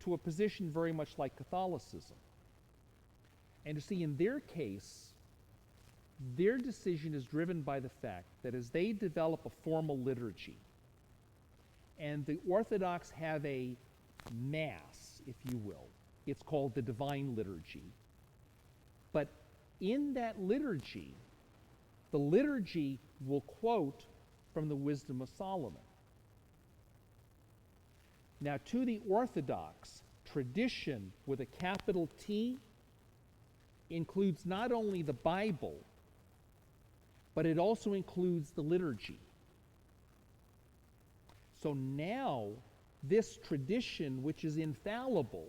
to a position very much like Catholicism. And you see, in their case, their decision is driven by the fact that as they develop a formal liturgy, and the Orthodox have a Mass, if you will, it's called the Divine Liturgy. But in that liturgy, the liturgy will quote from the Wisdom of Solomon. Now, to the Orthodox, tradition with a capital T includes not only the Bible, but it also includes the liturgy. So now, this tradition, which is infallible,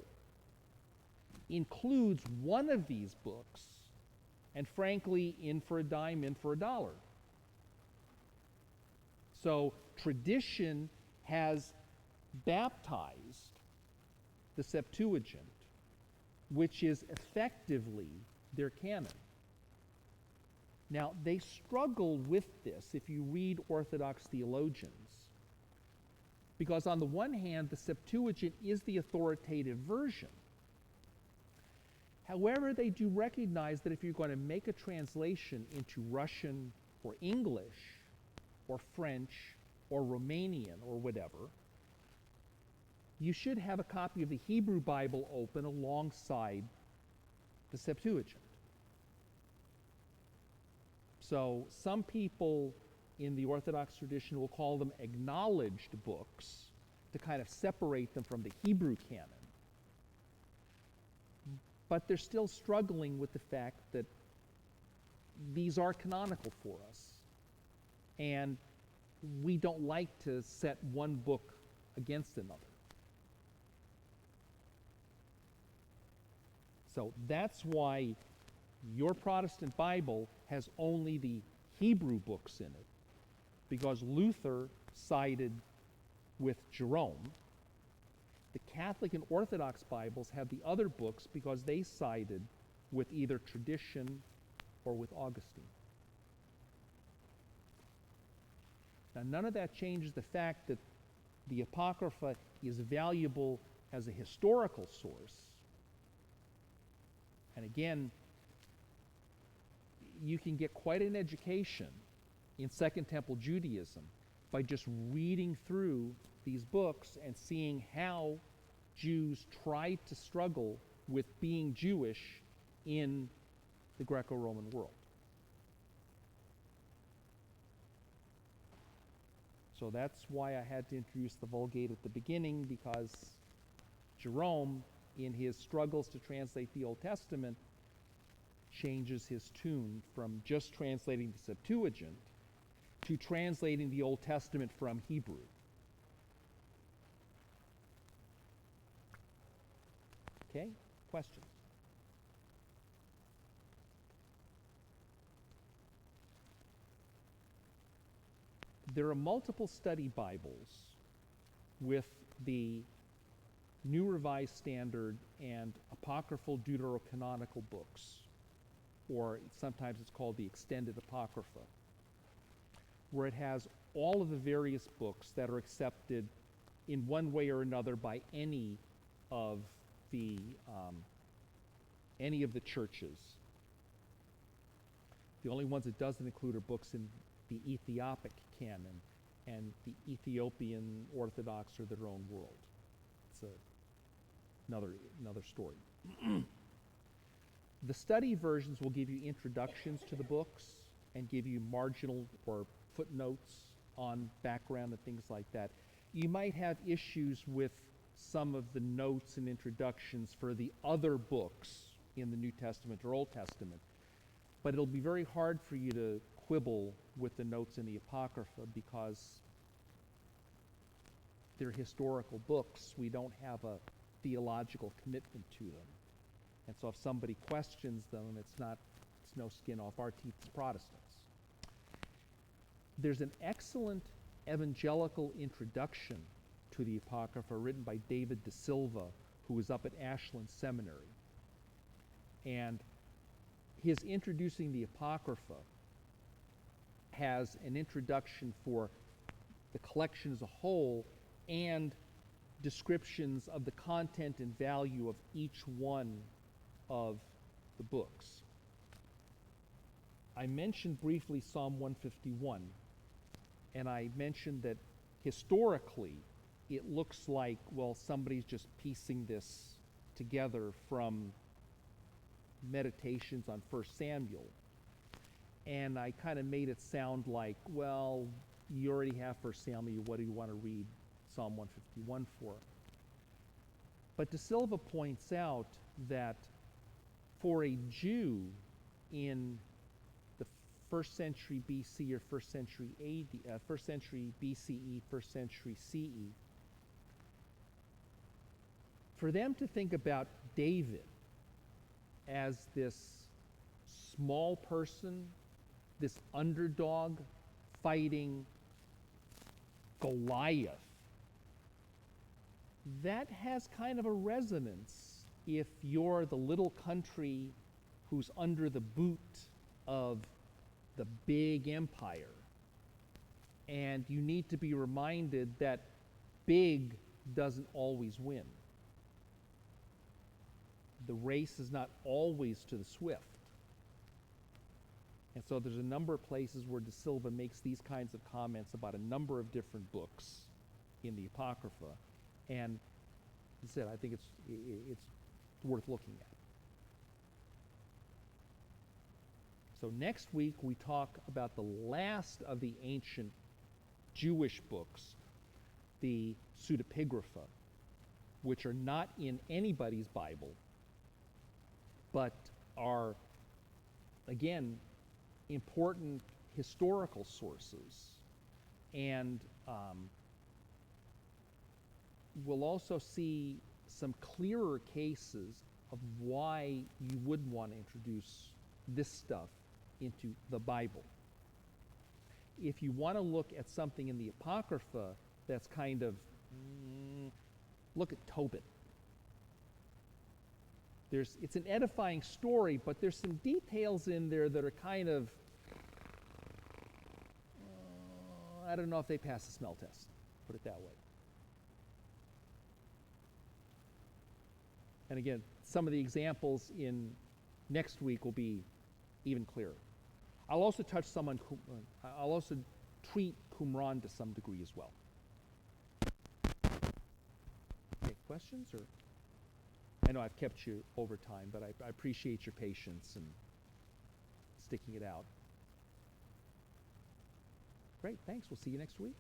includes one of these books, and frankly, in for a dime, in for a dollar. So tradition has baptized the Septuagint, which is effectively their canon. Now, they struggle with this if you read Orthodox theologians, because on the one hand, the Septuagint is the authoritative version. However, they do recognize that if you're going to make a translation into Russian or English or French or Romanian or whatever, you should have a copy of the Hebrew Bible open alongside the Septuagint. So some people in the Orthodox tradition will call them acknowledged books to kind of separate them from the Hebrew canon. But they're still struggling with the fact that these are canonical for us. And we don't like to set one book against another. So that's why your Protestant Bible has only the Hebrew books in it, because Luther sided with Jerome. The Catholic and Orthodox Bibles have the other books because they sided with either tradition or with Augustine. Now, none of that changes the fact that the Apocrypha is valuable as a historical source. And again, you can get quite an education in Second Temple Judaism by just reading through these books and seeing how Jews tried to struggle with being Jewish in the Greco-Roman world. So that's why I had to introduce the Vulgate at the beginning, because Jerome, in his struggles to translate the Old Testament, changes his tune from just translating the Septuagint to translating the Old Testament from Hebrew. Okay? Questions? There are multiple study Bibles with the New Revised Standard and apocryphal deuterocanonical books, or sometimes it's called the Extended Apocrypha, where it has all of the various books that are accepted in one way or another by any of the churches. The only ones it doesn't include are books in the Ethiopic canon, and the Ethiopian Orthodox are their own world. It's another story. The study versions will give you introductions to the books and give you marginal or footnotes on background and things like that. You might have issues with some of the notes and introductions for the other books in the New Testament or Old Testament, but it'll be very hard for you to quibble with the notes in the Apocrypha because they're historical books. We don't have a theological commitment to them. And so if somebody questions them, it's no skin off our teeth as Protestants. There's an excellent evangelical introduction to the Apocrypha written by David De Silva, who was up at Ashland Seminary. And his introducing the Apocrypha has an introduction for the collection as a whole and descriptions of the content and value of each one of the books. I mentioned briefly Psalm 151, and I mentioned that historically it looks like, well, somebody's just piecing this together from meditations on 1 Samuel. And I kind of made it sound like, well, you already have 1 Samuel, what do you want to read Psalm 151 for? But De Silva points out that for a Jew in the 1st century BC or 1st century AD, 1st century BCE, 1st century CE, for them to think about David as this small person, this underdog fighting Goliath, that has kind of a resonance if you're the little country who's under the boot of the big empire. And you need to be reminded that big doesn't always win. The race is not always to the swift. And so there's a number of places where De Silva makes these kinds of comments about a number of different books in the Apocrypha. And as I said, I think it's worth looking at. So next week we talk about the last of the ancient Jewish books, the pseudepigrapha, which are not in anybody's Bible, but are, again, important historical sources. And we'll also see some clearer cases of why you wouldn't want to introduce this stuff into the Bible. If you want to look at something in the Apocrypha that's kind of, look at Tobit. It's an edifying story, but there's some details in there that are kind of, I don't know if they pass the smell test, put it that way. And again, some of the examples in next week will be even clearer. I'll also touch I'll also treat Qumran to some degree as well. Okay, questions? Or I know I've kept you over time, but I appreciate your patience and sticking it out. Great, thanks. We'll see you next week.